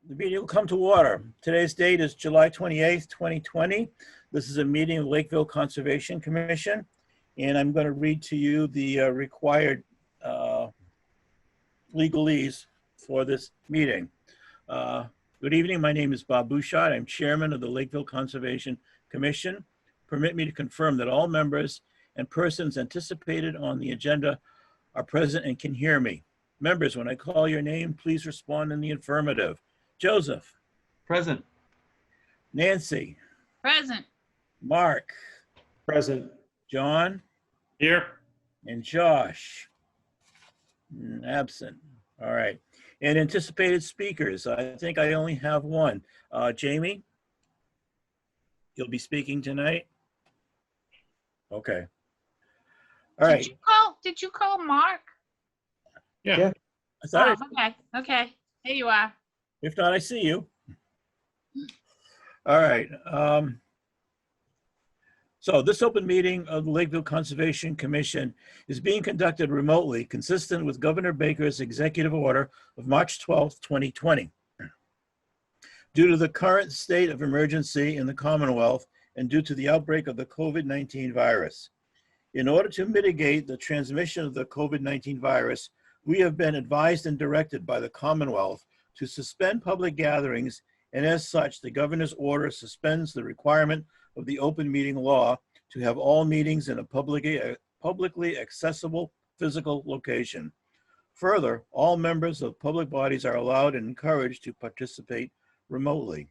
The meeting will come to order. Today's date is July 28th, 2020. This is a meeting of Lakeville Conservation Commission, and I'm going to read to you the required legalese for this meeting. Good evening. My name is Bob Bouchard. I'm chairman of the Lakeville Conservation Commission. Permit me to confirm that all members and persons anticipated on the agenda are present and can hear me. Members, when I call your name, please respond in the affirmative. Joseph. Present. Nancy. Present. Mark. Present. John. Here. And Josh. Absent. All right. And anticipated speakers. I think I only have one. Jamie, you'll be speaking tonight? Okay. All right. Did you call Mark? Yeah. I thought Okay. Here you are. if not, I see you. All right. So this open meeting of the Lakeville Conservation Commission is being conducted remotely, consistent with Governor Baker's executive order of March 12th, 2020. Due to the current state of emergency in the Commonwealth and due to the outbreak of the COVID-19 virus. In order to mitigate the transmission of the COVID-19 virus, we have been advised and directed by the Commonwealth to suspend public gatherings, and as such, the governor's order suspends the requirement of the open meeting law to have all meetings in a publicly accessible physical location. Further, all members of public bodies are allowed and encouraged to participate remotely.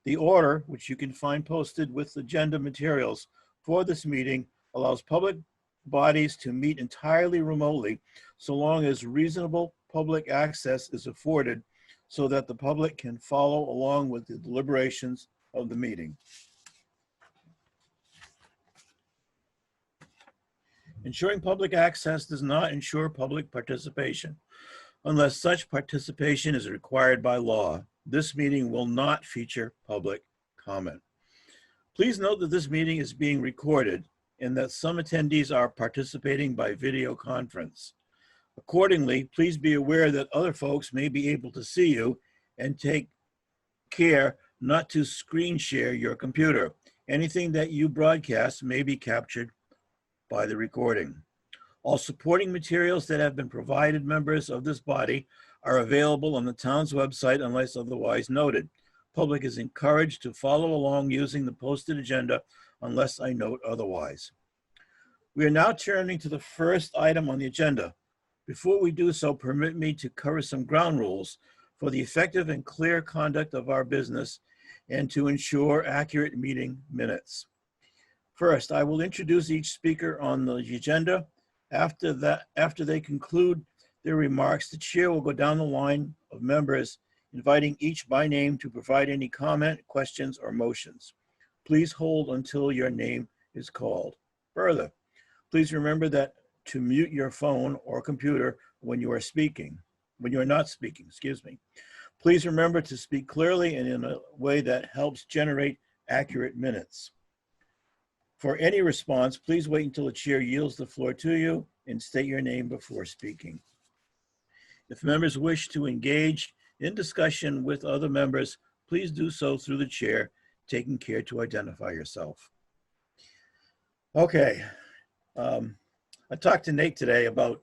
The order, which you can find posted with agenda materials for this meeting, allows public bodies to meet entirely remotely so long as reasonable public access is afforded so that the public can follow along with the deliberations of the meeting. Ensuring public access does not ensure public participation. Unless such participation is required by law, this meeting will not feature public comment. Please note that this meeting is being recorded and that some attendees are participating by video conference. Accordingly, please be aware that other folks may be able to see you and take care not to screen share your computer. Anything that you broadcast may be captured by the recording. All supporting materials that have been provided members of this body are available on the town's website unless otherwise noted. Public is encouraged to follow along using the posted agenda unless I note otherwise. We are now turning to the first item on the agenda. Before we do so, permit me to cover some ground rules for the effective and clear conduct of our business and to ensure accurate meeting minutes. First, I will introduce each speaker on the agenda. After they conclude their remarks, the chair will go down the line of members, inviting each by name to provide any comment, questions, or motions. Please hold until your name is called. Further, please remember that to mute your phone or computer when you are not speaking, excuse me. Please remember to speak clearly and in a way that helps generate accurate minutes. For any response, please wait until the chair yields the floor to you and state your name before speaking. If members wish to engage in discussion with other members, please do so through the chair, taking care to identify yourself. Okay. I talked to Nate today about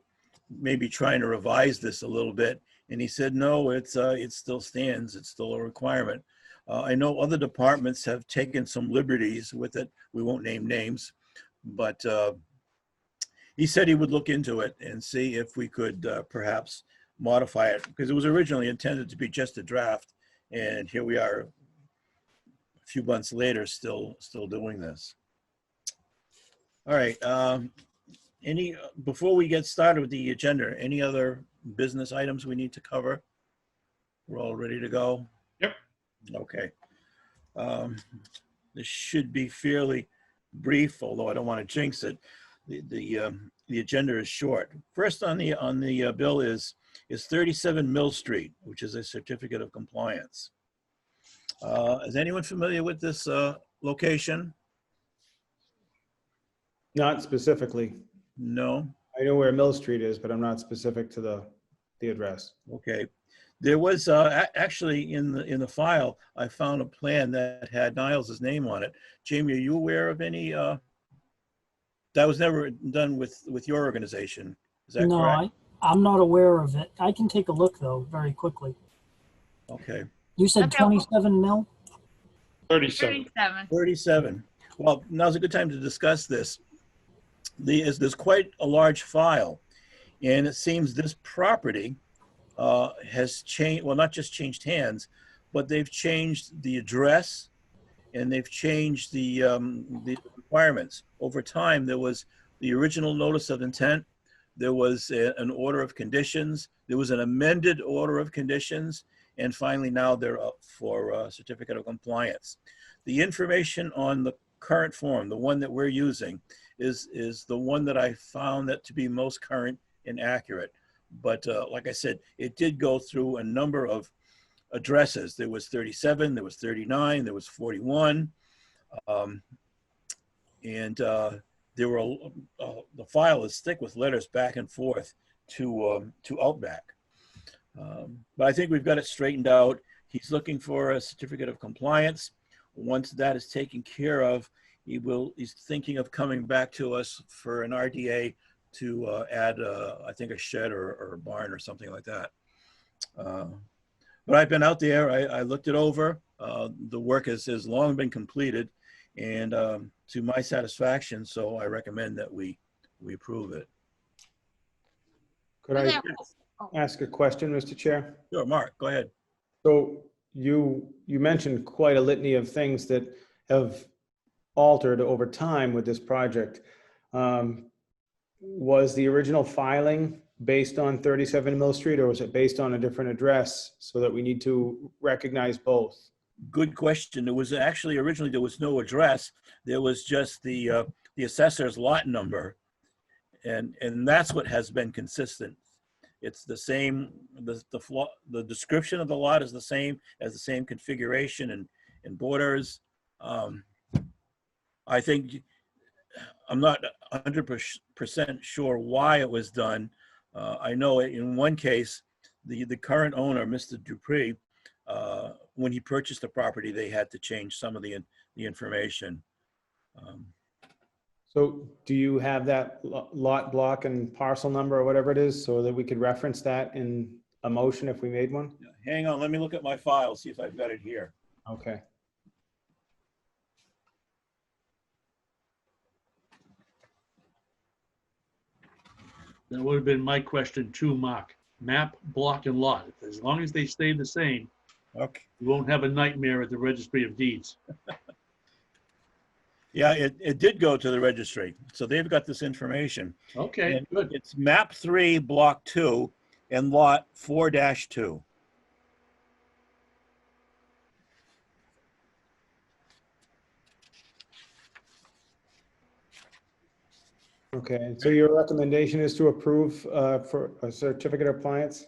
maybe trying to revise this a little bit, and he said, no, it still stands. It's still a requirement. I know other departments have taken some liberties with it. We won't name names, but he said he would look into it and see if we could perhaps modify it, because it was originally intended to be just a draft, and here we are a few months later still doing this. All right. Before we get started with the agenda, any other business items we need to cover? We're all ready to go? Yep. Okay. This should be fairly brief, although I don't want to jinx it. The agenda is short. First on the bill is 37 Mill Street, which is a certificate of compliance. Is anyone familiar with this location? Not specifically. No. I know where Mill Street is, but I'm not specific to the address. Okay. There was actually in the file, I found a plan that had Niles's name on it. Jamie, are you aware of any? That was never done with your organization. Is that No, correct? I'm not aware of it. I can take a look though, very quickly. Okay. You said Okay. 27 mil? 37. 37. 37. Well, now's a good time to discuss this. There's quite a large file, and it seems this property has changed. Well, not just changed hands, but they've changed the address and they've changed the requirements. Over time, there was the original notice of intent. There was an order of conditions. There was an amended order of conditions. And finally, now they're up for a certificate of compliance. The information on the current form, the one that we're using, is the one that I found that to be most current and accurate. But like I said, it did go through a number of addresses. There was 37, there was 39, there was 41. There were, the file is thick with letters back and forth to Outback. But I think we've got it straightened out. He's looking for a certificate of compliance. Once that is taken care of, he's thinking of coming back to us for an RDA to add, I think, a shed or a barn or something like that. But I've been out there, I looked it over. The work has long been completed and to my satisfaction, so I recommend that we approve it. Could I ask a question, Mr. Chair? Sure, Mark, go ahead. So you mentioned quite a litany of things that have altered over time with this project. Was the original filing based on 37 Mill Street, or was it based on a different address so that we need to recognize both? Good question. There was actually, originally there was no address. There was just the assessor's lot number. And that's what has been consistent. It's the same, the description of the lot is the same, as the same configuration and borders. I think, I'm not 100% sure why it was done. I know in one case, the current owner, Mr. Dupree, when he purchased the property, they had to change some of the information. So do you have that lot block and parcel number or whatever it is so that we could reference that in a motion if we made one? Hang on, let me look at my file, see if I've got it here. Okay. That would have been my question too, Mark. Map, block, and lot. As long as they stay the same, Okay. you won't have a nightmare at the Registry of Deeds. Yeah, it did go to the registry, so they've got this information. Okay, And good. it's map 3, block 2, and lot 4-2. Okay, so your recommendation is to approve for a certificate of compliance?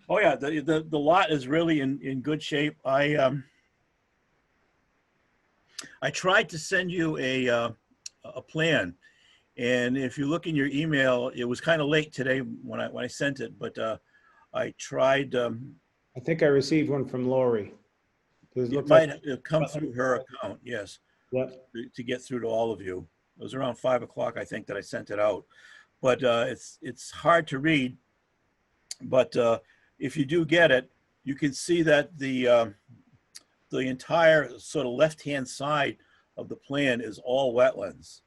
Oh yeah, the lot is really in good shape. I tried to send you a plan, and if you look in your email, it was kind of late today when I sent it, but I tried. I think I received one from Lori. It might have come through her account, yes, Yep. to get through to all of you. It was around 5 o'clock, I think, that I sent it out, but it's hard to read. But if you do get it, you can see that the entire sort of left-hand side of the plan is all wetlands,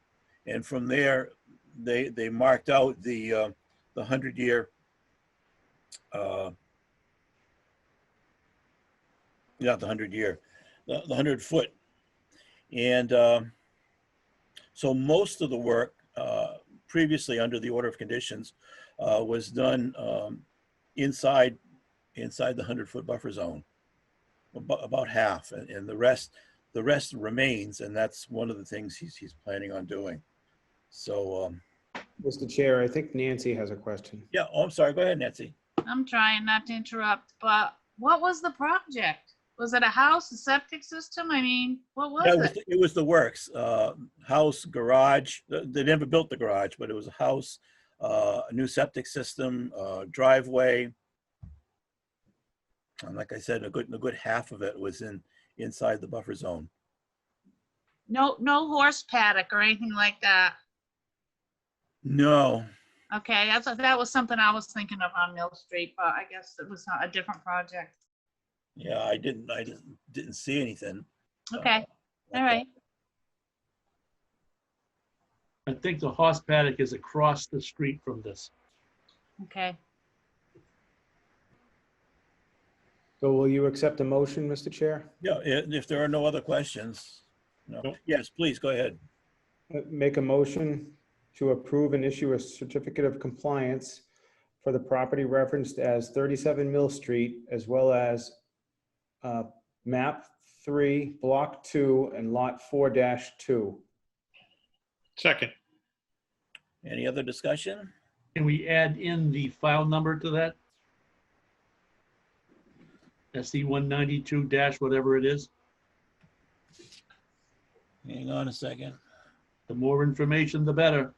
and from there they marked out the 100-year. Not the 100-year, the 100-foot, and so most of the work previously under the order of conditions was done inside the 100-foot buffer zone, about half, and the rest remains, and that's one of the things he's planning on doing. So, Mr. Chair, I think Nancy has a question. yeah. Oh, I'm sorry. Go ahead, Nancy. I'm trying not to interrupt, but what was the project? Was it a house, a septic system? I mean, what was it? It was the works, house, garage. They never built the garage, but it was a house, a new septic system, driveway. And like I said, a good half of it was inside the buffer zone. No horse paddock or anything like that. No, Okay, that was something I was thinking of on Mill Street, but I guess it was not a different project. yeah, I didn't see anything. Okay, like all right. I think the horse paddock is across the street from this. Okay. So will you accept a motion, Mr. Chair? Yeah, if there are no other questions. No. Nope. Yes, please, go ahead. Make a motion to approve and issue a certificate of compliance for the property referenced as 37 Mill Street, as well as map 3, block 2, and lot 4-2. Second. Any other discussion? Can we add in the file number to that? SC 192 dash whatever it is. Hang on a second. The more information, the better.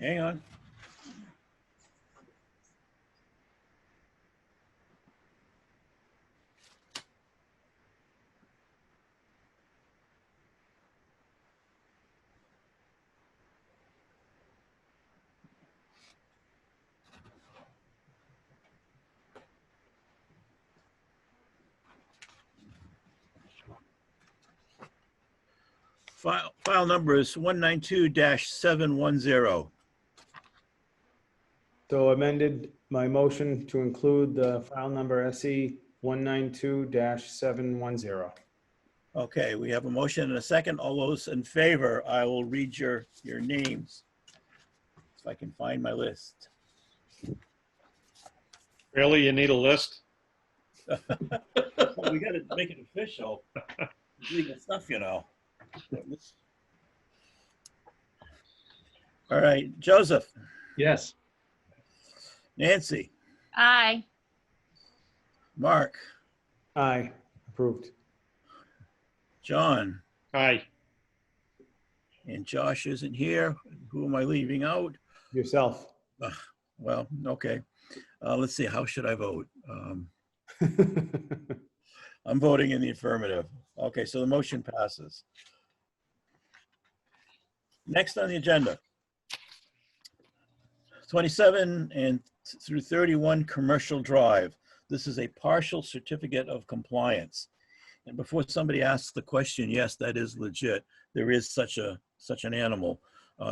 Hang on. File number is 192-710. So amended my motion to include the file number SE 192-710. Okay, we have a motion and a second. All those in favor, I will read your names. If I can find my list. Really, you need a list? Well, we got to make it official. Legal stuff, you know. All right, Joseph, Yes. Nancy, Aye. Mark, Aye, approved. John, Aye. and Josh isn't here. Who am I leaving out? Yourself. Well, okay. Let's see, how should I vote? I'm voting in the affirmative. Okay, so the motion passes. Next on the agenda, 27 and through 31 Commercial Drive. This is a partial certificate of compliance. And before somebody asks the question, yes, that is legit. There is such an animal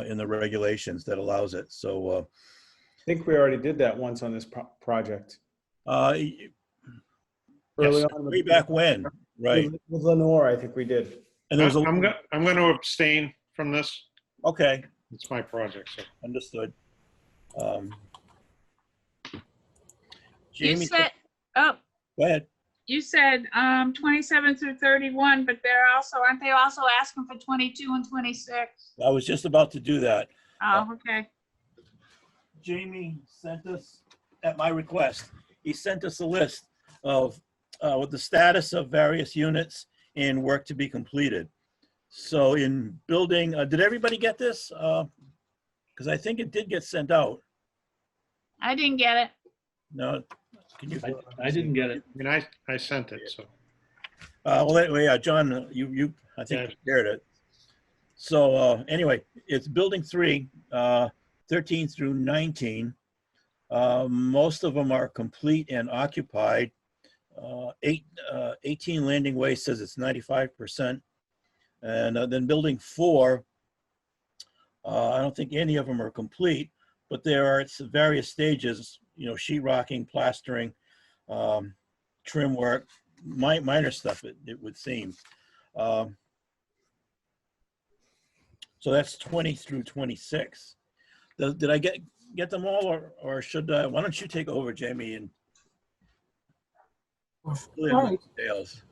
in the regulations that allows it. So I think we already did that once on this project. early on way back when, right? With Lenore, I think we did. And there was I'm going to abstain from this. okay, It's my project, so. understood. You Jamie, said, oh, go ahead. you said 27 through 31, but aren't they also asking for 22 and 26? I was just about to do that. Oh, okay. Jamie sent us, at my request, he sent us a list of with the status of various units and work to be completed. So in building, did everybody get this? Because I think it did get sent out. I didn't get it. No, can you? I didn't get it. I mean, I sent it, so. Well, anyway, John, you I think you shared it. So anyway, it's building 3, 13 through 19. Most of them are complete and occupied. 18 Landing Way says it's 95%. And then building 4, I don't think any of them are complete, but there are various stages, you know, sheetrocking, plastering, trim work, minor stuff, it would seem. So that's 20 through 26. Did I get them all, or should I? Why don't you take over, Jamie, and fill in All the right. details?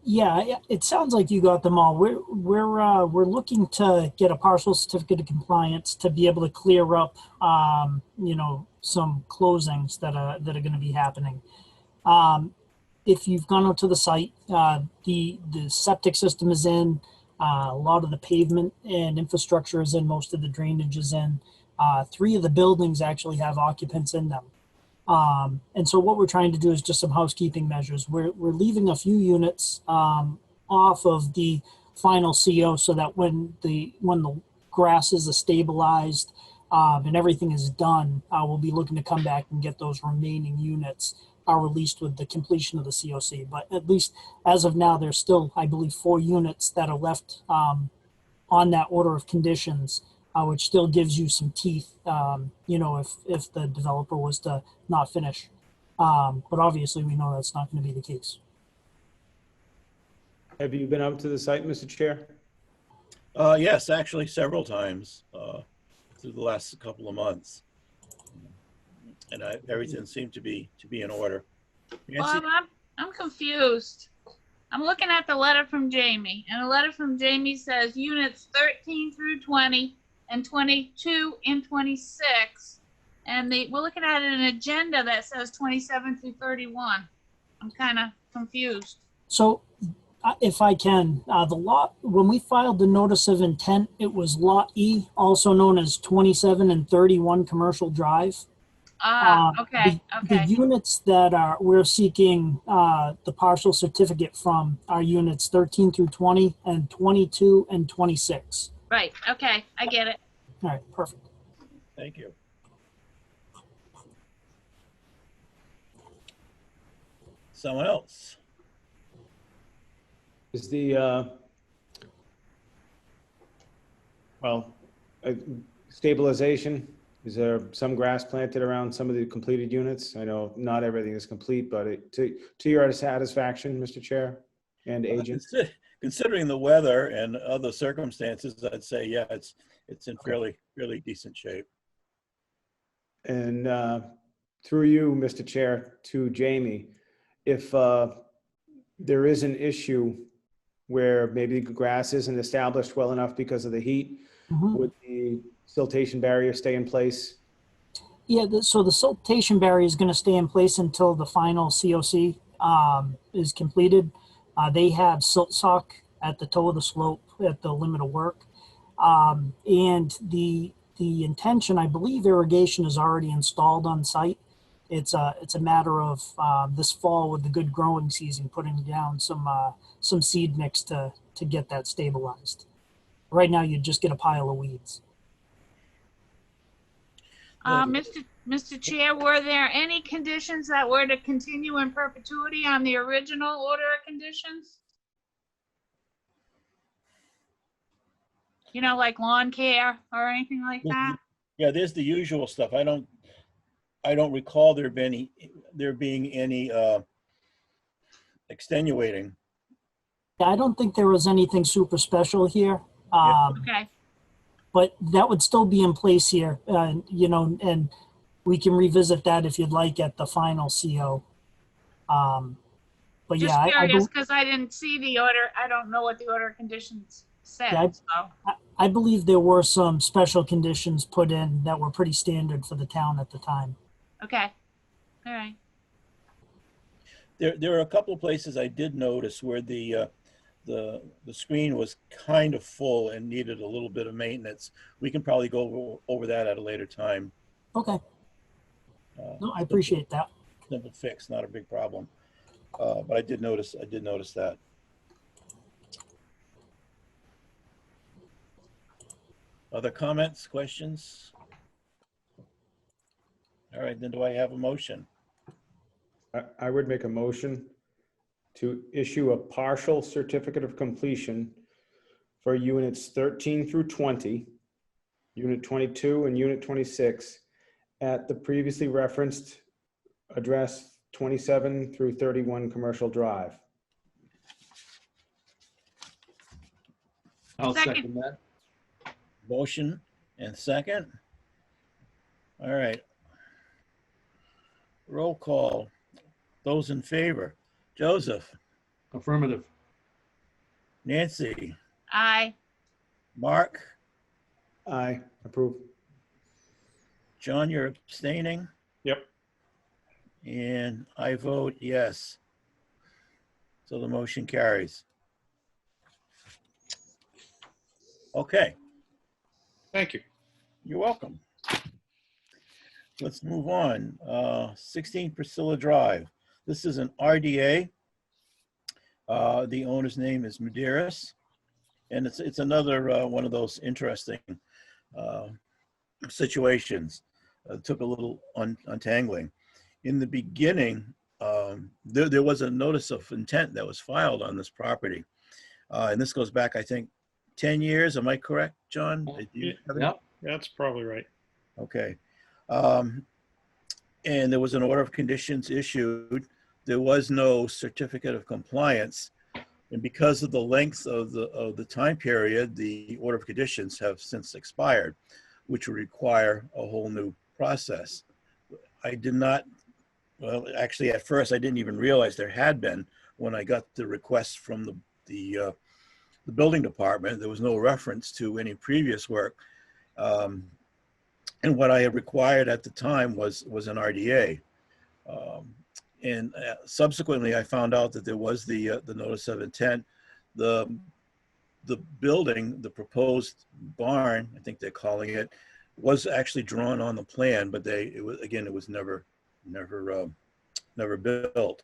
Yeah, it sounds like you got them all. We're looking to get a partial certificate of compliance to be able to clear up, you know, some closings that are going to be happening. If you've gone out to the site, the septic system is in, a lot of the pavement and infrastructure is in, most of the drainage is in. 3 of the buildings actually have occupants in them. And so what we're trying to do is just some housekeeping measures. We're leaving a few units off of the final CO so that when the grasses are stabilized and everything is done, we'll be looking to come back and get those remaining units released with the completion of the COC. But at least as of now, there's still, I believe, 4 units that are left on that order of conditions, which still gives you some teeth, you know, if the developer was to not finish. But obviously, we know that's not going to be the case. Have you been out to the site, Mr. Chair? Yes, actually several times through the last couple of months. And everything seemed to be in order. Nancy? Bob, I'm confused. I'm looking at the letter from Jamie, and the letter from Jamie says units 13 through 20 and 22 and 26. And we're looking at an agenda that says 27 through 31. I'm kind of confused. So if I can, the lot, when we filed the notice of intent, it was Lot E, also known as 27 and 31 Commercial Drive. Okay. The units that we're seeking the partial certificate from are units 13 through 20 and 22 and 26. Right. Okay. I get it. All right, perfect. Thank you. Someone else? Is the, stabilization, is there some grass planted around some of the completed units? I know not everything is complete, but to your satisfaction, Mr. Chair and agent? Considering the weather and other circumstances, I'd say, yeah, it's in fairly decent shape. And through you, Mr. Chair, to Jamie, if there is an issue where maybe the grass isn't established well enough because of the heat, would the siltation barrier stay in place? Yeah, so the siltation barrier is going to stay in place until the final COC is completed. They have silt sock at the toe of the slope at the limit of work. And the intention, I believe irrigation is already installed on site. It's a matter of this fall with the good growing season, putting down some seed mix to get that stabilized. Right now, you just get a pile of weeds. Mr. Chair, were there any conditions that were to continue in perpetuity on the original order of conditions? You know, like lawn care or anything like that? Yeah, there's the usual stuff. I don't recall there being any extenuating. I don't think there was anything super special here. Okay. But that would still be in place here, you know, and we can revisit that if you'd like at the final CO. But Just yeah, curious because I didn't see the order. I don't know what the order of conditions said. Yeah, so. I believe there were some special conditions put in that were pretty standard for the town at the time. Okay. All right. There are a couple of places I did notice where the screen was kind of full and needed a little bit of maintenance. We can probably go over that at a later time. Okay. No, I appreciate that. Simple fix, not a big problem. But I did notice that. Other comments, questions? All right, then do I have a motion? I would make a motion to issue a partial certificate of completion for units 13 through 20, unit 22 and unit 26 at the previously referenced address 27 through 31 Commercial Drive. I'll Second. second that. Motion and second. All right. Roll call. Those in favor. Joseph. Affirmative. Nancy. Aye. Mark. Aye, approve. John, you're abstaining. Yep. And I vote yes. So the motion carries. Okay, Thank you. you're welcome. Let's move on. 16 Priscilla Drive. This is an RDA. The owner's name is Medeiros, and it's another one of those interesting situations. Took a little untangling. In the beginning, there was a notice of intent that was filed on this property. And this goes back, I think, 10 years. Am I correct, John? Did you have it? Yep. That's probably right. Okay. And there was an order of conditions issued. There was no certificate of compliance. And because of the length of the time period, the order of conditions have since expired, which would require a whole new process. I did not, well, actually at first I didn't even realize there had been when I got the request from the building department. There was no reference to any previous work. And what I had required at the time was an RDA. And subsequently, I found out that there was the notice of intent. The building, the proposed barn, I think they're calling it, was actually drawn on the plan, but it was never built.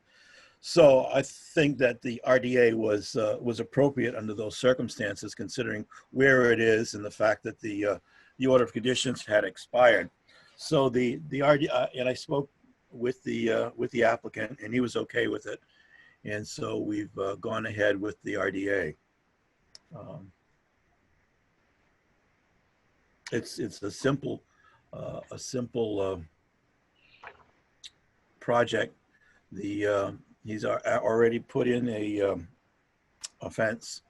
So I think that the RDA was appropriate under those circumstances, considering where it is and the fact that the order of conditions had expired. So the RDA, and I spoke with the applicant, and he was okay with it, and so we've gone ahead with the RDA. It's a simple project. He's already put in a fence,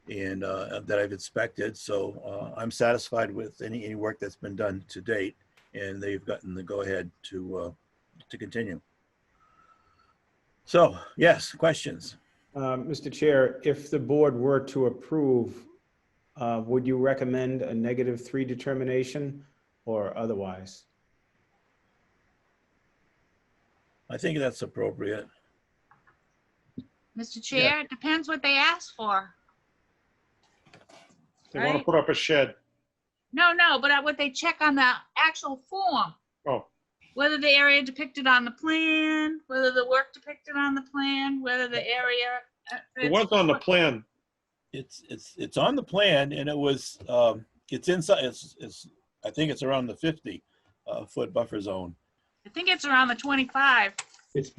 and that I've inspected. So I'm satisfied with any work that's been done to date, and they've gotten the go-ahead to continue. So yes, questions? Mr. Chair, if the board were to approve, would you recommend a -3 determination or otherwise? I think that's appropriate. Mr. Chair, it depends what they ask for. They want to Right. put up a shed. No, but what they check on the actual form, Oh, whether the area depicted on the plan, whether the work depicted on the plan, whether the area. it was on the plan. It's on the plan, and it was it's inside. I think it's around the 50 foot buffer zone. I think it's around the 25. It's,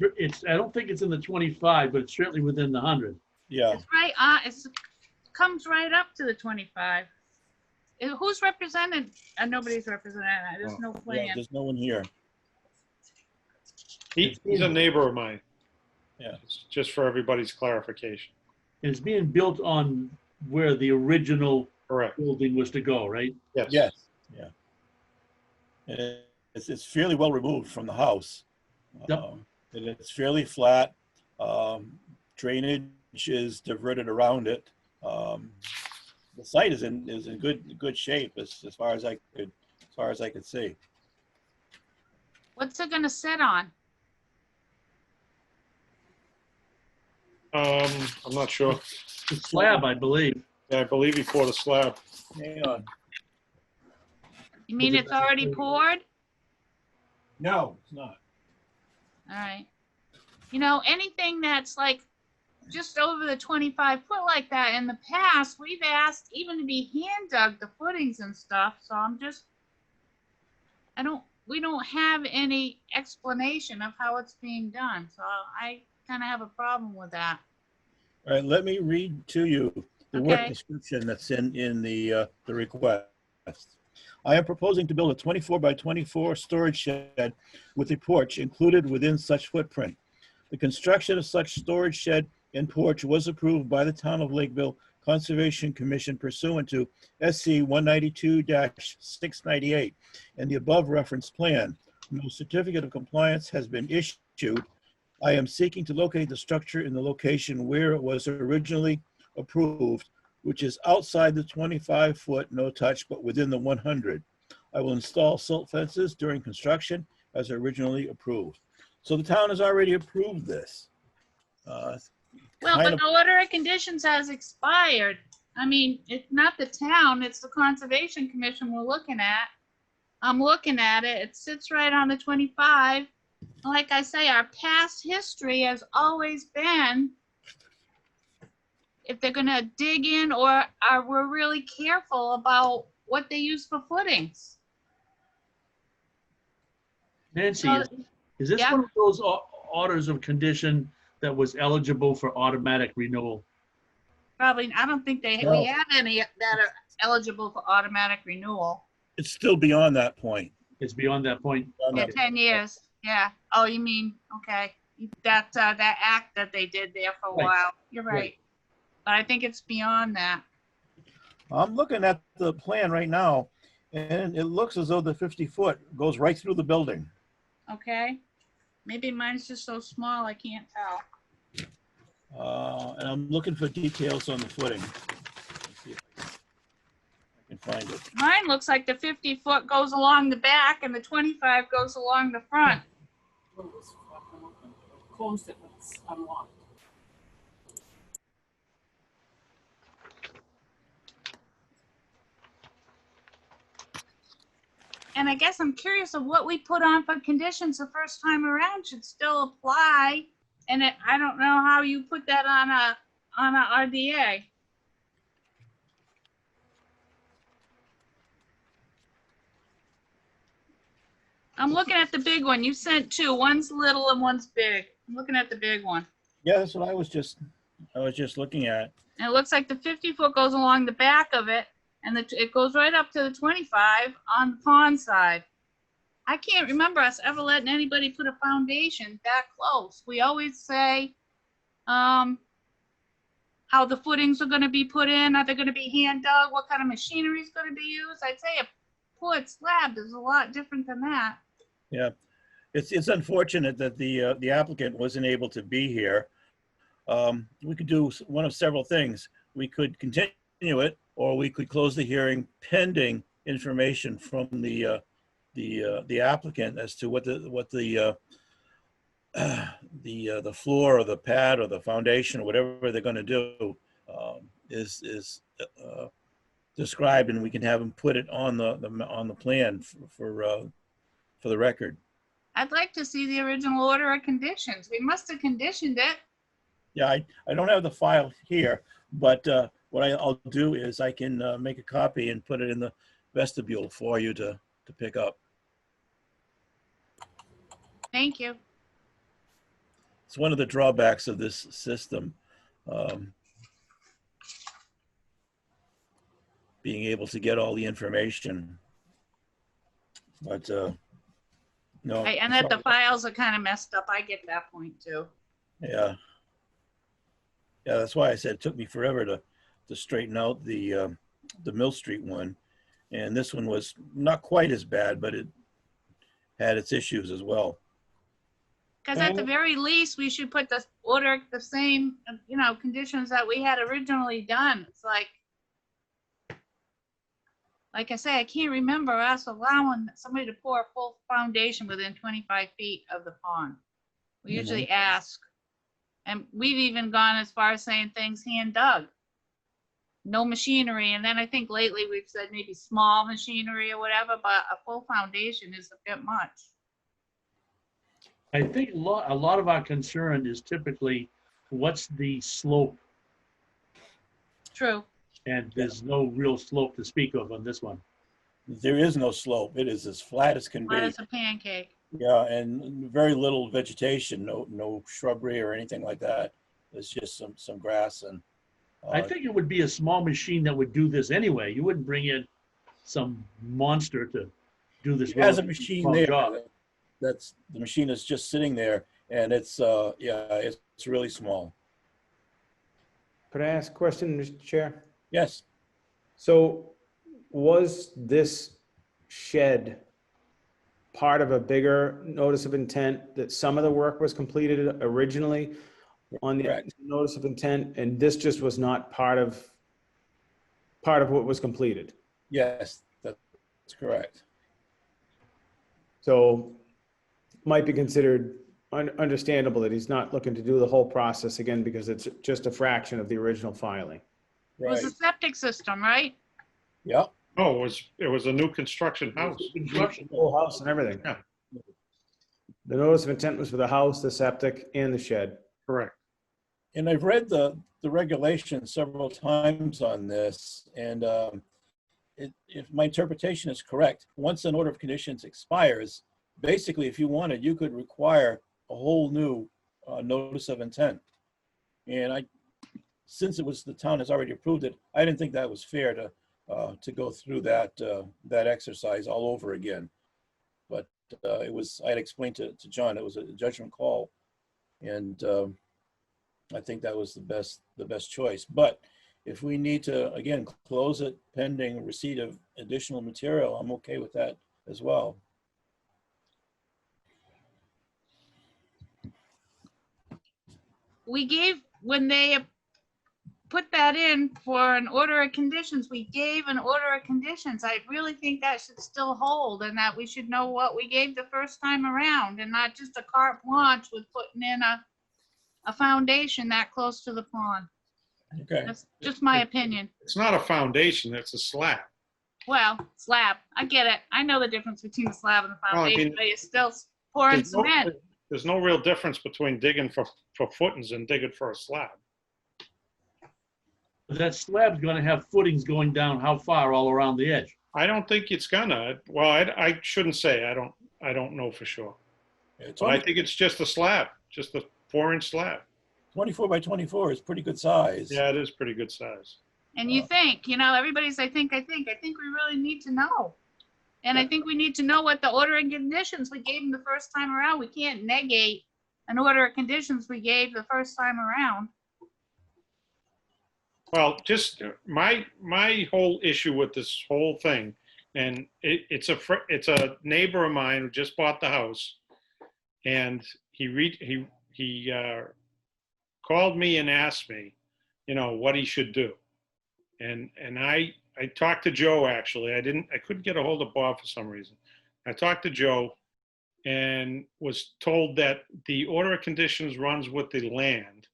I don't think it's in the 25, but it's certainly within the 100. Yeah. It's right comes right up to the 25. Who's represented? Nobody's represented. There's no Yeah, plan. there's no one here. He's a neighbor of mine. Yeah. Just for everybody's clarification. And it's being built on where the original Correct. building was to go, right? Yes. Yes. Yeah. And it's fairly well removed from the house. Yep. And it's fairly flat. Drainage is diverted around it. The site is in good shape as far as I could see. What's it gonna sit on? I'm not sure. The slab, I believe. Yeah, I believe he poured a slab. Hang on. You mean it's already poured? No, it's not. All right. You know, anything that's like just over the 25 foot like that, in the past, we've asked even to be hand dug, the footings and stuff. So we don't have any explanation of how it's being done. So I kind of have a problem with that. All right, let me read to you the work Okay. description that's in the request. I am proposing to build a 24 by 24 storage shed with a porch included within such footprint. The construction of such storage shed and porch was approved by the Town of Lakeville Conservation Commission pursuant to SC 192-698 and the above referenced plan. No certificate of compliance has been issued. I am seeking to locate the structure in the location where it was originally approved, which is outside the 25-foot no touch, but within the 100. I will install silt fences during construction as originally approved. So the town has already approved this. Well, Kind but of- the order of conditions has expired. I mean, it's not the town, it's the Conservation Commission we're looking at. I'm looking at it. It sits right on the 25. Like I say, our past history has always been, if they're gonna dig in or we're really careful about what they use for footings. Nancy, So, is this yeah. one of those orders of condition that was eligible for automatic renewal? Probably, I don't think we No. have any that are eligible for automatic renewal. It's still beyond that point. It's beyond that point. Beyond Yeah, that 10 years. Yeah. Oh, you mean, okay. That act that they did there for a Right. while. You're right. Right. But I think it's beyond that. I'm looking at the plan right now, and it looks as though the 50-foot goes right through the building. Okay. Maybe mine's just so small, I can't tell. And I'm looking for details on the footing. Let's see if I can find it. Mine looks like the 50-foot goes along the back and the 25 goes along the front. Closed it, but it's unlocked. And I guess I'm curious of what we put on for conditions the first time around should still apply. And I don't know how you put that on a RDA. I'm looking at the big one. You sent two. One's little and one's big. I'm looking at the big one. Yeah, that's what I was just looking at. And it looks like the 50-foot goes along the back of it, and it goes right up to the 25 on the pond side. I can't remember us ever letting anybody put a foundation that close. We always say how the footings are going to be put in. Are they going to be hand dug? What kind of machinery is going to be used? I'd say a poured slab is a lot different than that. Yeah, it's unfortunate that the applicant wasn't able to be here. We could do one of several things. We could continue it, or we could close the hearing pending information from the applicant as to what the floor or the pad or the foundation or whatever they're going to do is described, and we can have them put it on the plan for the record. I'd like to see the original order of conditions. We must have conditioned it. Yeah, I don't have the file here, but what I'll do is I can make a copy and put it in the vestibule for you to pick up. Thank you. It's one of the drawbacks of this system, being able to get all the information. But no. And that the files are kind of messed up. I get that point too. Yeah. Yeah, that's why I said it took me forever to straighten out the Mill Street one. And this one was not quite as bad, but it had its issues as well. Because at the very least, we should put the same, conditions that we had originally done. It's like I say, I can't remember us allowing somebody to pour a full foundation within 25 feet of the pond. We usually ask, and we've even gone as far as saying things hand dug, no machinery. And then I think lately we've said maybe small machinery or whatever, but a full foundation is a bit much. I think a lot of our concern is typically what's the slope, True. and there's no real slope to speak of on this one. There is no slope. It is as flat as can be. Flat as a pancake. Yeah, and very little vegetation, no shrubbery or anything like that. It's just some grass and. I think it would be a small machine that would do this anyway. You wouldn't bring in some monster to do this. He has a machine small there. job. That's the machine is just sitting there, and it's it's really small. Could I ask a question, Mr. Chair? Yes. So was this shed part of a bigger notice of intent that some of the work was completed originally on the Correct. notice of intent, and this just was not part of what was completed? Yes, that's correct. So might be considered understandable that he's not looking to do the whole process again because it's just a fraction of the original filing. It was Right. a septic system, right? Yep. No, it was a new construction house. Construction. Whole house and everything. Yeah. The notice of intent was for the house, the septic, and the shed. Correct. And I've read the regulations several times on this, and if my interpretation is correct, once an order of conditions expires, basically, if you wanted, you could require a whole new notice of intent. And since it was the town has already approved it, I didn't think that was fair to go through that exercise all over again. But it was, I had explained to John, it was a judgment call, and I think that was the best choice. But if we need to, again, close it pending receipt of additional material, I'm okay with that as well. We gave, when they put that in for an order of conditions, we gave an order of conditions. I really think that should still hold, and that we should know what we gave the first time around, and not just a carte blanche with putting in a foundation that close to the pond. Okay. That's just my opinion. It's not a foundation, it's a slab. Well, slab, I get it. I know the difference between the slab and the Well, I foundation, mean, but you're still pouring There's no- cement. There's no real difference between digging for footings and digging for a slab. That slab's gonna have footings going down how far all around the edge? I don't think it's gonna, well, I shouldn't say, I don't know for sure. It's But I only think it's just a slab, just a 4-inch slab. 24 by 24 is pretty good size. Yeah, it is pretty good size. And you think, everybody's, I think we really need to know. And I think we need to know what the order and conditions we gave them the first time around. We can't negate an order of conditions we gave the first time around. Well, just my whole issue with this whole thing, and it's a neighbor of mine who just bought the house, and he called me and asked me, what he should do, and I talked to Joe, actually. I couldn't get a hold of Bob for some reason. I talked to Joe and was told that the order of conditions runs with the land,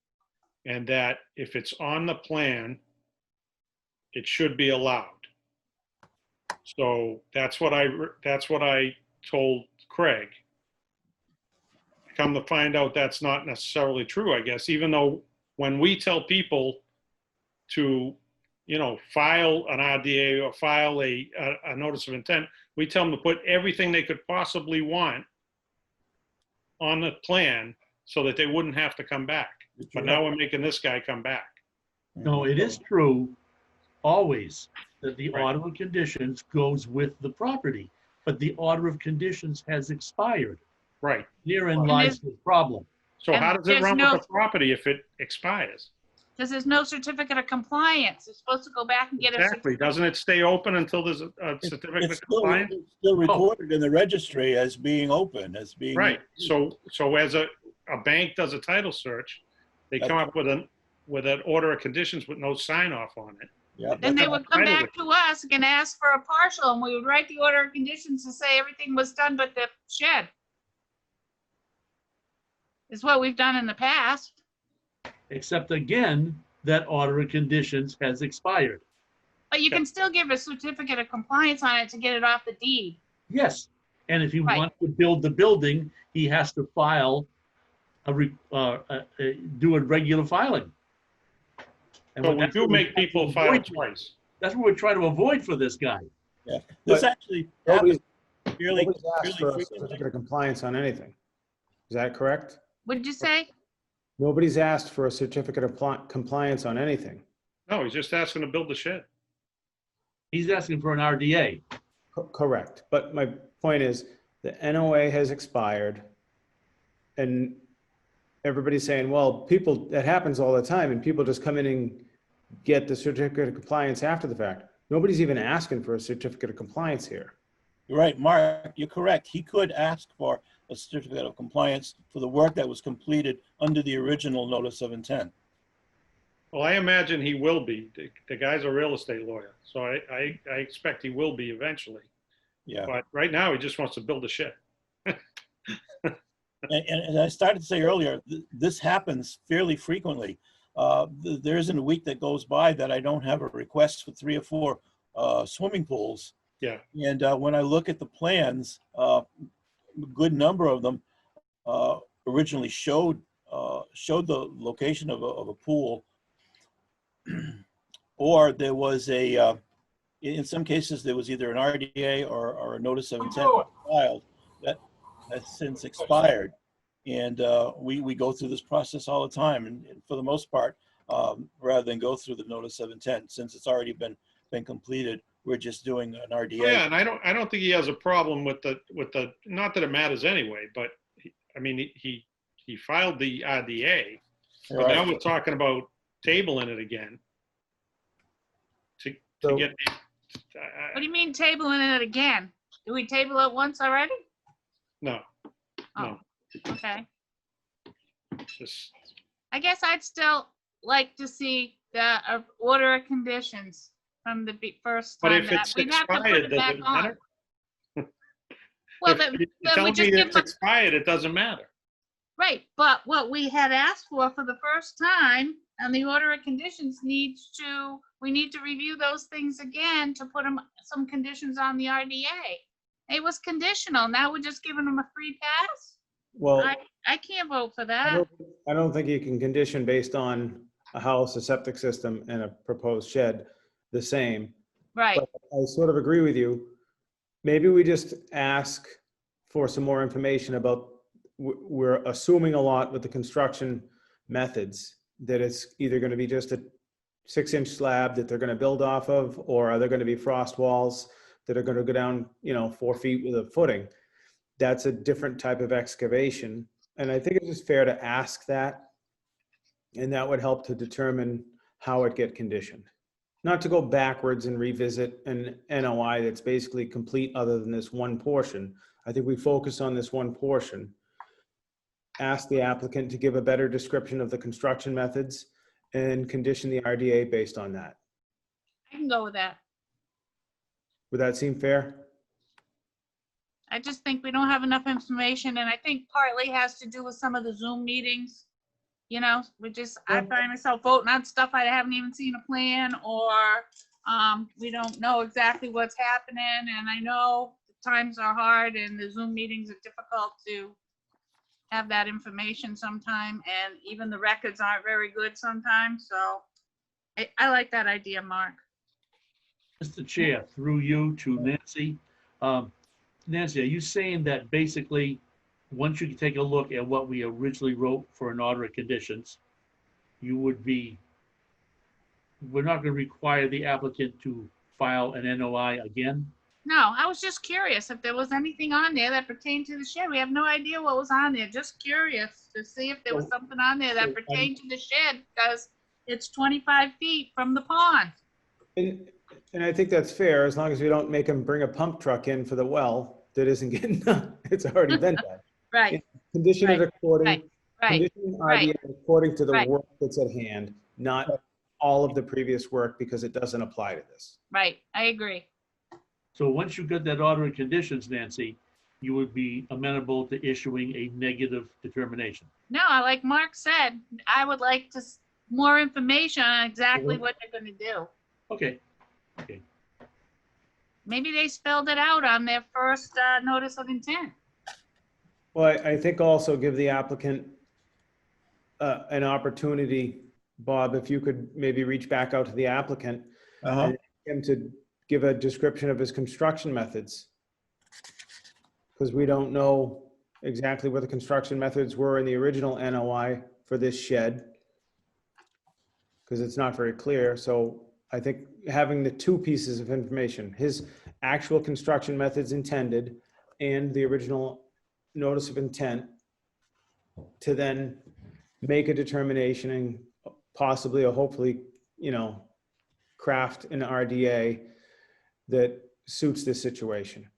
and that if it's on the plan, it should be allowed. So that's what I told Craig. Come to find out, that's not necessarily true, I guess, even though when we tell people to, file an RDA or file a notice of intent, we tell them to put everything they could possibly want on the plan so that they wouldn't have to come back. But now we're making this guy come back. No, it is true always that the Right. order of conditions goes with the property, but the order of conditions has expired. Right. Herein And lies the problem. So And how does it there's run no- with the property if it expires? Because there's no certificate of compliance. They're supposed to go back and get a Exactly. certificate. Doesn't it stay open until there's a certificate It's of compliance? still recorded in the registry as being open, as being. Right. So as a bank does a title search, they come up with an order of conditions with no sign off on it. Yeah. Then they That's would come title back to us and ask for a partial, and we would write the order of conditions to say everything was done but the shed. Is what we've done in the past. Except again, that order of conditions has expired. But you can still give a certificate of compliance on it to get it off the deed. Yes, and if he Right. wants to build the building, he has to file do a regular filing. And So what we that's do what we're make trying people to file avoid. twice. That's what we're trying to avoid for this guy. This But actually Nobody's happens fairly nobody's asked for a frequently. certificate of compliance on anything. Is that correct? What'd you say? Nobody's asked for a certificate of compliance on anything. No, he's just asking to build the shed. He's asking for an RDA. Correct. But my point is, the NOA has expired, and everybody's saying, well, that happens all the time, and people just come in and get the certificate of compliance after the fact. Nobody's even asking for a certificate of compliance here. You're right, Mark, you're correct. He could ask for a certificate of compliance for the work that was completed under the original notice of intent. Well, I imagine he will be. The guy's a real estate lawyer, so I expect he will be eventually. Yeah. But right now, he just wants to build a shed. And I started to say earlier, this happens fairly frequently. There isn't a week that goes by that I don't have a request for 3 or 4 swimming pools. Yeah. And when I look at the plans, a good number of them originally showed the location of a pool, or there was in some cases there was either an RDA or a notice of intent filed that has since expired. And we go through this process all the time, and for the most part, rather than go through the notice of intent, since it's already been completed, we're just doing an RDA. Oh, yeah, and I don't think he has a problem with the not that it matters anyway, but I mean he filed the RDA, but Right. now we're talking about tabling it again to So- get. What do you mean tabling it again? Did we table it once already? No, Oh, okay. just I guess I'd still like to see the order of conditions from the first but time. if that it's we'd have to put expired, it does back it on. matter? Well, If then you're we telling just me give it's them, expired, it doesn't matter. right, but what we had asked for the first time and the order of conditions we need to review those things again to put some conditions on the RDA. It was conditional. Now we're just giving them a free pass? Well, I can't vote for I that. don't think you can condition based on a house, a septic system, and a proposed shed the same. Right, But I sort of agree with you. Maybe we just ask for some more information about, we're assuming a lot with the construction methods, that it's either going to be just a 6-inch slab that they're going to build off of, or are there going to be frost walls that are going to go down, 4 feet with a footing? That's a different type of excavation. And I think it's just fair to ask that. And that would help to determine how it get conditioned. Not to go backwards and revisit an NOI that's basically complete other than this one portion. I think we focus on this one portion. Ask the applicant to give a better description of the construction methods and condition the RDA based on that. I can go with that. Would that seem fair? I just think we don't have enough information, and I think partly has to do with some of the Zoom meetings. I find myself voting on stuff I haven't even seen a plan, or we don't know exactly what's happening, and I know the times are hard and the Zoom meetings are difficult to have that information sometime, and even the records aren't very good sometimes, so I like that idea, Mark. Mr. Chair, through you to Nancy. Nancy, are you saying that basically, once you take a look at what we originally wrote for an order of conditions, we're not going to require the applicant to file an NOI again? No, I was just curious if there was anything on there that pertained to the shed. We have no idea what was on there. Just curious to see if there was something on there that pertained to the shed, because it's 25 feet from the pond. And I think that's fair, as long as we don't make them bring a pump truck in for the well that isn't getting done. It's already been done. Right, Condition it according, right. condition right. RDA according to the Right. work that's at hand, not all of the previous work, because it doesn't apply to this. Right, I agree. So once you get that order of conditions, Nancy, you would be amenable to issuing a negative determination. No, like Mark said, I would like more information on exactly what they're gonna do. Okay, Maybe they spelled it out on their first notice of intent. Well, I think also give the applicant an opportunity, Bob, if you could maybe reach back out to the applicant and him to give a description of his construction methods. Because we don't know exactly what the construction methods were in the original NOI for this shed, because it's not very clear. So I think having the two pieces of information, his actual construction methods intended and the original notice of intent, to then make a determination and possibly or hopefully, craft an RDA that suits this situation.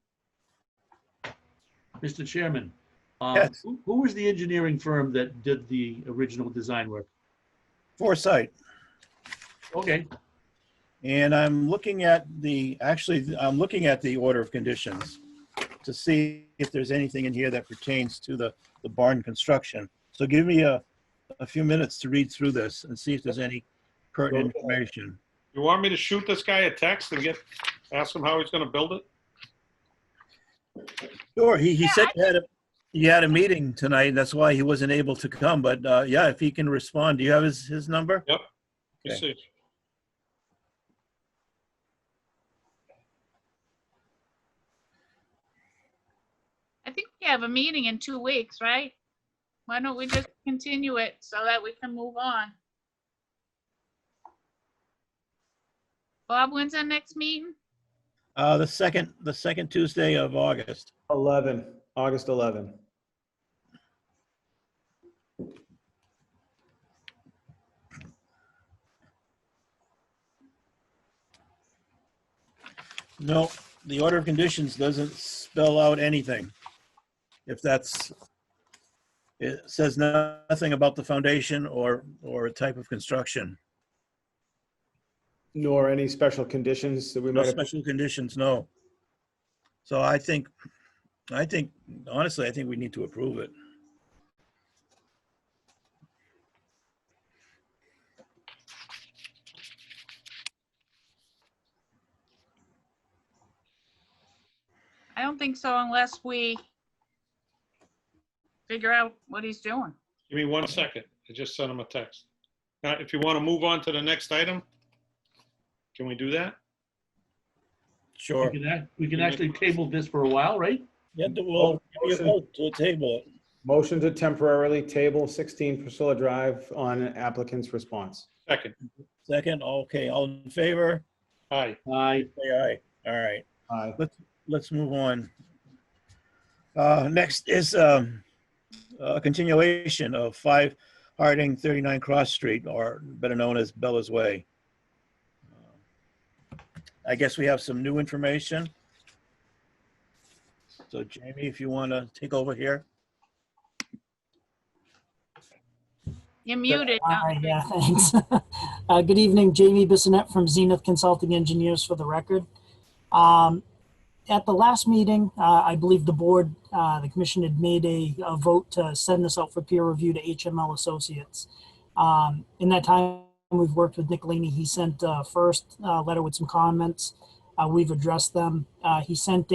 Mr. Chairman, Yes. who was the engineering firm that did the original design work? Foresight. Okay, And I'm looking at I'm looking at the order of conditions to see if there's anything in here that pertains to the barn construction. So give me a few minutes to read through this and see if there's any pertinent information. You want me to shoot this guy a text and ask him how he's gonna build it? Sure, he Yeah, said you had a meeting tonight, that's why he wasn't able to come, but yeah, if he can respond, do you have his number? Yep. You Okay. see. I think we have a meeting in 2 weeks, right? Why don't we just continue it so that we can move on? Bob, when's our next meeting? The second Tuesday of August. 11, August 11. No, the order of conditions doesn't spell out anything. If that's, it says nothing about the foundation or a type of construction. Nor any special conditions that we No might have. special conditions, no. So I think, honestly, I think we need to approve it. I don't think so unless we figure out what he's doing. Give me 1 second. I just sent him a text. If you want to move on to the next item, can we do that? Sure. We can actually table this for a while, right? Yeah, we'll give you a vote to table it. Motion to temporarily table 16 Priscilla Drive on applicant's response. Second. Second, okay, all in favor? Aye. Aye. Say aye. All right, Aye. let's move on. Next is a continuation of 5 Harding 39 Cross Street, or better known as Bella's Way. I guess we have some new information. So Jamie, if you want to take over here. You're muted. Hi, yeah, thanks. Good evening, Jamie Bissonette from Zenith Consulting Engineers for the record. At the last meeting, I believe the board, the commission had made a vote to send this out for peer review to HML Associates. In that time, we've worked with Nick Laney. He sent a first letter with some comments. We've addressed them. He sent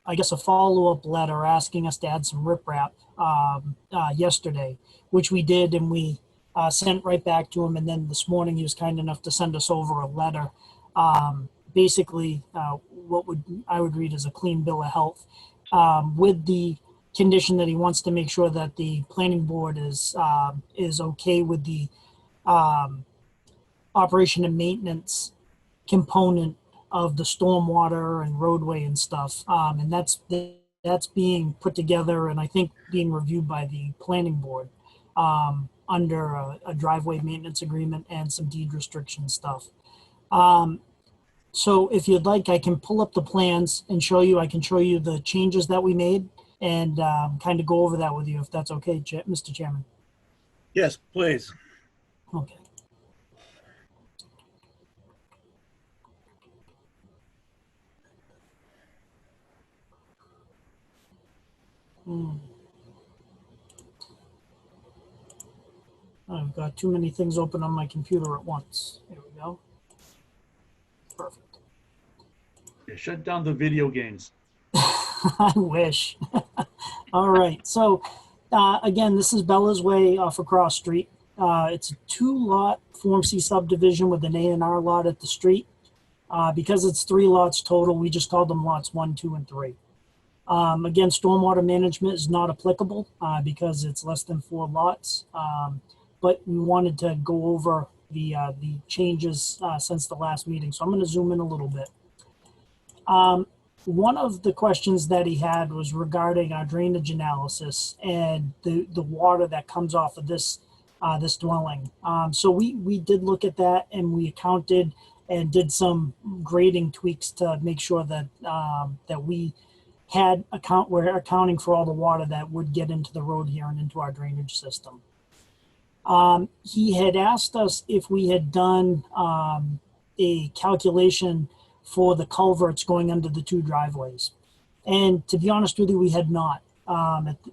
I guess a follow-up letter asking us to add some riprap yesterday, which we did, and we sent right back to him. And then this morning he was kind enough to send us over a letter, basically what I would read as a clean bill of health, with the condition that he wants to make sure that the planning board is okay with the operation and maintenance component of the stormwater and roadway and stuff. And that's being put together and I think being reviewed by the planning board under a driveway maintenance agreement and some deed restriction stuff. So if you'd like, I can pull up the plans and show you, I can show you the changes that we made and kind of go over that with you, if that's okay, Mr. Chairman. Yes, please. Okay. I've got too many things open on my computer at once. There we go. Perfect. Yeah, shut down the video games. I wish. All right. So again, this is Bella's Way off of Cross Street. It's a 2-lot Form C subdivision with an A&R lot at the street. Because it's 3 lots total, we just called them lots 1, 2, and 3. Again, stormwater management is not applicable because it's less than 4 lots. But we wanted to go over the changes since the last meeting. So I'm going to zoom in a little bit. One of the questions that he had was regarding our drainage analysis and the water that comes off of this this dwelling. So we did look at that and we accounted and did some grading tweaks to make sure that that we we're accounting for all the water that would get into the road here and into our drainage system. He had asked us if we had done a calculation for the culverts going under the 2 driveways. And to be honest with you, we had not.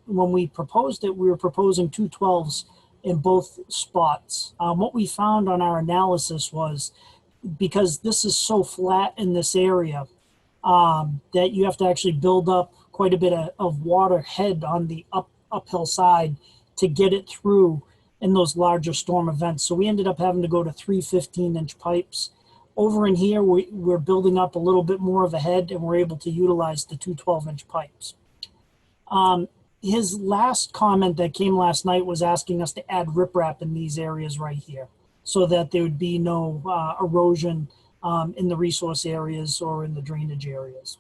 When we proposed it, we were proposing 2 12s in both spots. What we found on our analysis was because this is so flat in this area, that you have to actually build up quite a bit of water head on the uphill side to get it through in those larger storm events. So we ended up having to go to 3 15-inch pipes. Over in here, we're building up a little bit more of a head, and we're able to utilize the 2 12-inch pipes. His last comment that came last night was asking us to add riprap in these areas right here so that there would be no erosion in the resource areas or in the drainage areas.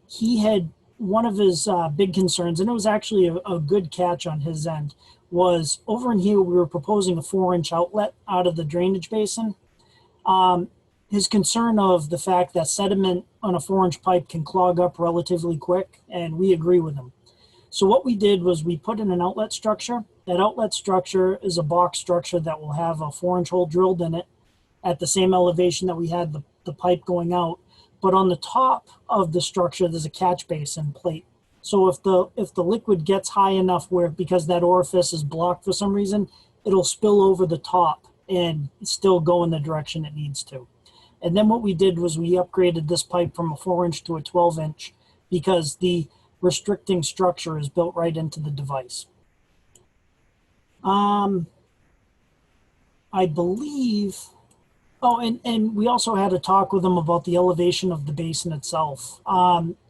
He had one of his big concerns, and it was actually a good catch on his end, was over in here we were proposing a 4-inch outlet out of the drainage basin. His concern of the fact that sediment on a 4-inch pipe can clog up relatively quick, and we agree with him. So what we did was we put in an outlet structure. That outlet structure is a box structure that will have a 4-inch hole drilled in it at the same elevation that we had the pipe going out. But on the top of the structure, there's a catch basin plate. So if the liquid gets high enough where, because that orifice is blocked for some reason, it'll spill over the top and still go in the direction it needs to. And then what we did was we upgraded this pipe from a 4-inch to a 12-inch because the restricting structure is built right into the device. I believe, and we also had a talk with them about the elevation of the basin itself.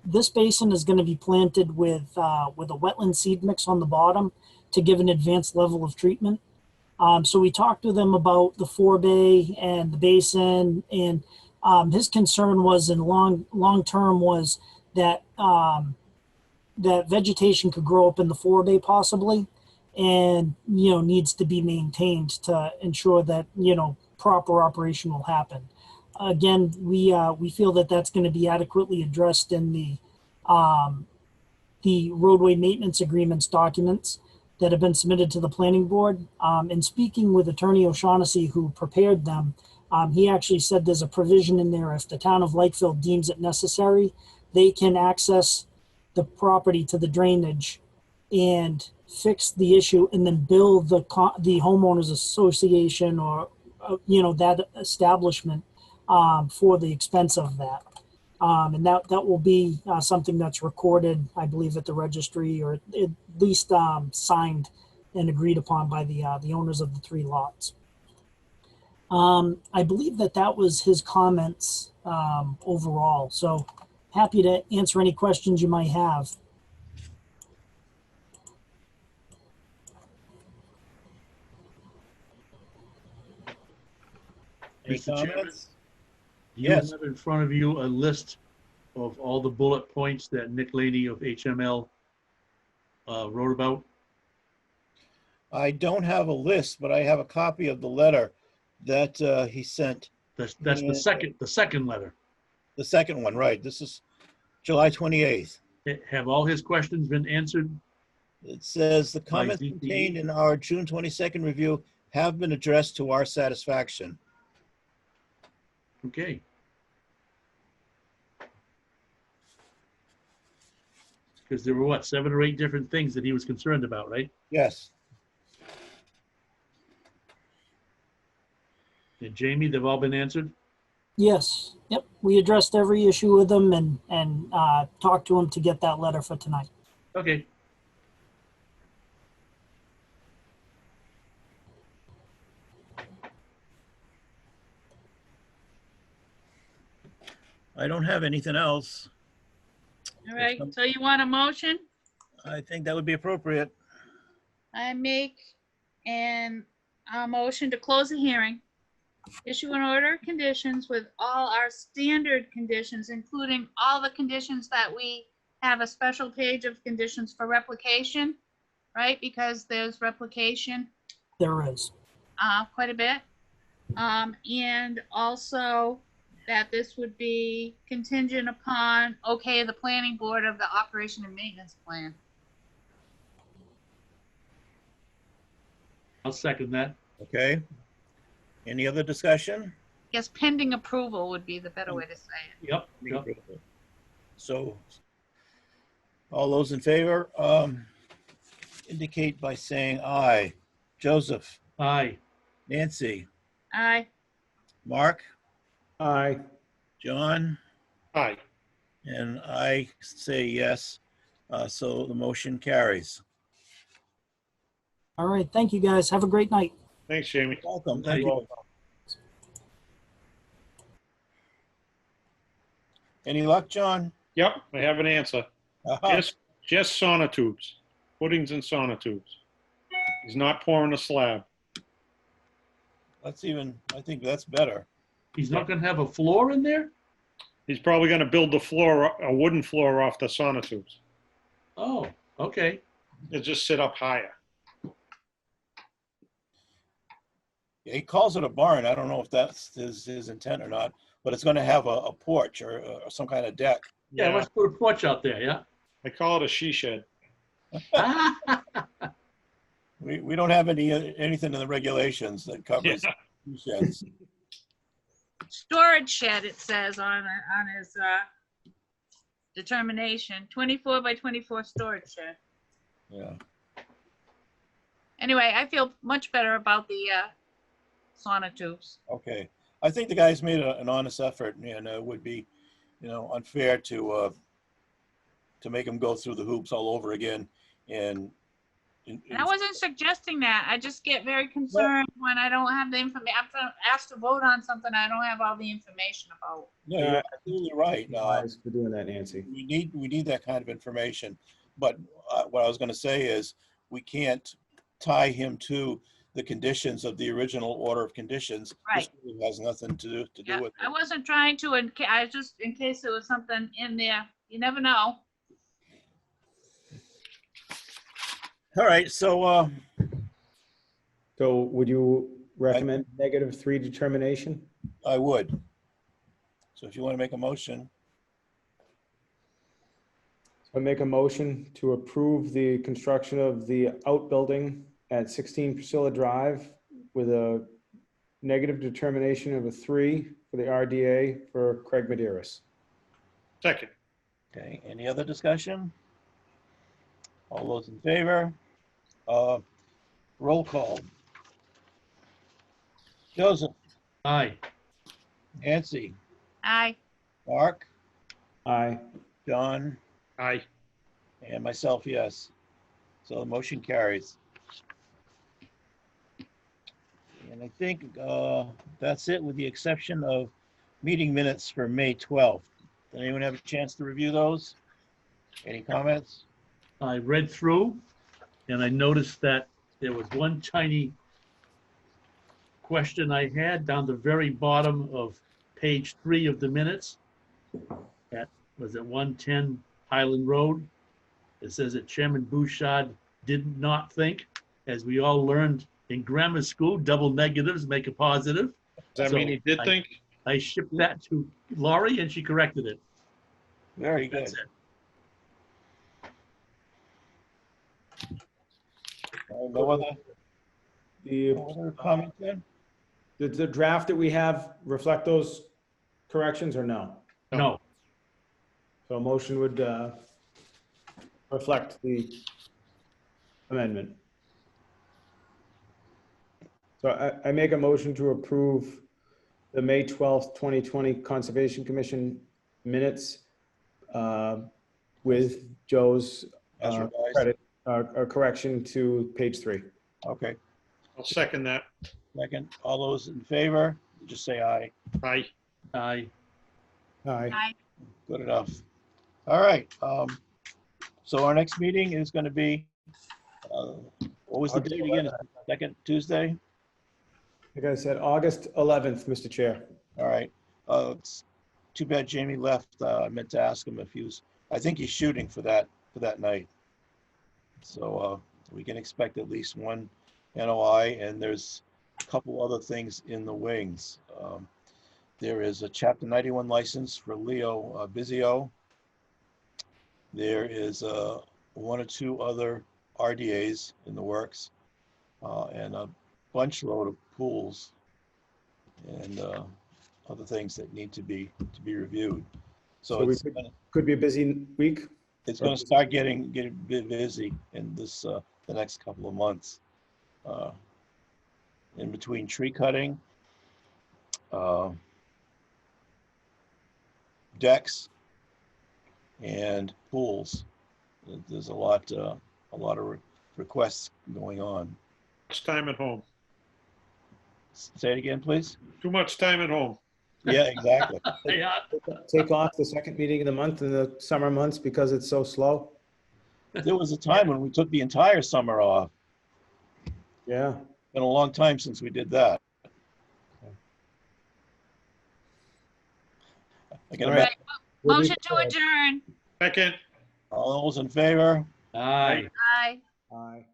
This basin is going to be planted with a wetland seed mix on the bottom to give an advanced level of treatment. So we talked to them about the forebay and the basin, and his concern was in long term was that that vegetation could grow up in the forebay possibly, and needs to be maintained to ensure that proper operation will happen. Again, we feel that that's going to be adequately addressed in the roadway maintenance agreements documents that have been submitted to the planning board. And speaking with Attorney O'Shaughnessy, who prepared them, he actually said there's a provision in there if the town of Lakeville deems it necessary, they can access the property to the drainage and fix the issue and then bill the homeowners association or that establishment for the expense of that. And that will be something that's recorded, I believe, at the registry, or at least signed and agreed upon by the owners of the 3 lots. I believe that was his comments overall. So happy to answer any questions you might have. Any Mr. Chairman, comments? you Yes. have in front of you a list of all the bullet points that Nick Laney of HML wrote about. I don't have a list, but I have a copy of the letter that he sent. That's Yeah. the second letter. The second one, right? This is July 28th. Have all his questions been answered? It says the By comments DPE. contained in our June 22nd review have been addressed to our satisfaction. Okay. Because there were 7 or 8 different things that he was concerned about, right? Yes. And Jamie, they've all been answered? Yes. Yep. We addressed every issue with them and talked to him to get that letter for tonight. Okay. I don't have anything else. All right, so you want a motion? I think that would be appropriate. I make a motion to close the hearing, issue an order of conditions with all our standard conditions, including all the conditions that we have a special page of conditions for replication, right? Because there's replication There is. quite a bit. And also that this would be contingent upon, the planning board of the operation and maintenance plan. I'll second that. Okay. Any other discussion? Yes, pending approval would be the better way to say it. Yep. So all those in favor indicate by saying aye. Joseph, Aye. Nancy, Aye. Mark, Aye. John, Aye. and I say yes. So the motion carries. All right. Thank you, guys. Have a great night. Thanks, Jamie. Welcome. Thank you. Any luck, John? Yep, I have an answer. Uh-huh. Just sonotubes, footings and sonotubes. He's not pouring a slab. I think that's better. He's not gonna have a floor in there? He's probably gonna build the floor, a wooden floor off the sonotubes. Oh, okay. It'll just sit up higher. He calls it a barn. I don't know if that's his intent or not, but it's going to have a porch or some kind of deck. Yeah, let's put a porch out there, yeah? I call it a she shed. We don't have anything in the regulations that covers sheds. Storage shed, it says on his determination, 24 by 24 storage shed. Yeah. Anyway, I feel much better about the sonotubes. Okay. I think the guy's made an honest effort, and it would be, unfair to make him go through the hoops all over again. And I wasn't suggesting that. I just get very concerned when I don't have the information. I'm asked to vote on something I don't have all the information about. no, you're absolutely right. Thanks for doing that, Nancy. We need that kind of information. But what I was going to say is we can't tie him to the conditions of the original order of conditions. Right. This really has nothing to do Yeah, with I it. wasn't trying to, I just, in case there was something in there, you never know. All right. So So would you recommend -3 determination? I would. So if you want to make a motion, I make a motion to approve the construction of the outbuilding at 16 Priscilla Drive with a negative determination of a 3 for the RDA for Craig Maderas. Second. okay. Any other discussion? All those in favor? Roll call. Joseph, Aye. Nancy, Aye. Mark, Aye. John, Aye. and myself, yes. So the motion carries. And I think that's it, with the exception of meeting minutes for May 12th. Did anyone have a chance to review those? Any comments? I read through and I noticed that there was one tiny question I had down the very bottom of page 3 of the minutes. That was at 110 Highland Road. It says that Chairman Bouchard did not think, as we all learned in grammar school, double negatives make a positive. Does that mean he did think? I shipped that to Laurie and she corrected it. Very good. That's it. No other The, comments then? did the draft that we have reflect those corrections or no? No, So a motion would reflect the amendment. So I make a motion to approve the May 12th, 2020 Conservation Commission minutes with Joe's As revised? credit, or correction to page 3. Okay, I'll second that. second. All those in favor, just say aye. Aye. aye. Aye. Aye. Good enough. All right. So our next meeting is going to be, what was the date again? Second Tuesday? Like I said, August 11th, Mr. Chair. All right. It's too bad Jamie left. I meant to ask him if he was, I think he's shooting for that night. So we can expect at least one NOI, and there's a couple other things in the wings. There is a Chapter 91 license for Leo Bizio. There is one or two other RDAs in the works, and a bunch load of pools and other things that need to be reviewed. So we it's could be a busy week. it's going to start getting a bit busy in this the next couple of months. in between tree cutting, decks, and pools. There's a lot of requests going on. Much time at home. Say it again, please. Too much time at home. Yeah, exactly. Yeah, Take off the second meeting of the month in the summer months because it's so slow. There was a time when we took the entire summer off. Yeah. Been a long time since we did that. I can All imagine right. We'll be Motion to prepared. adjourn. Second. all those in favor. aye. Aye. Aye.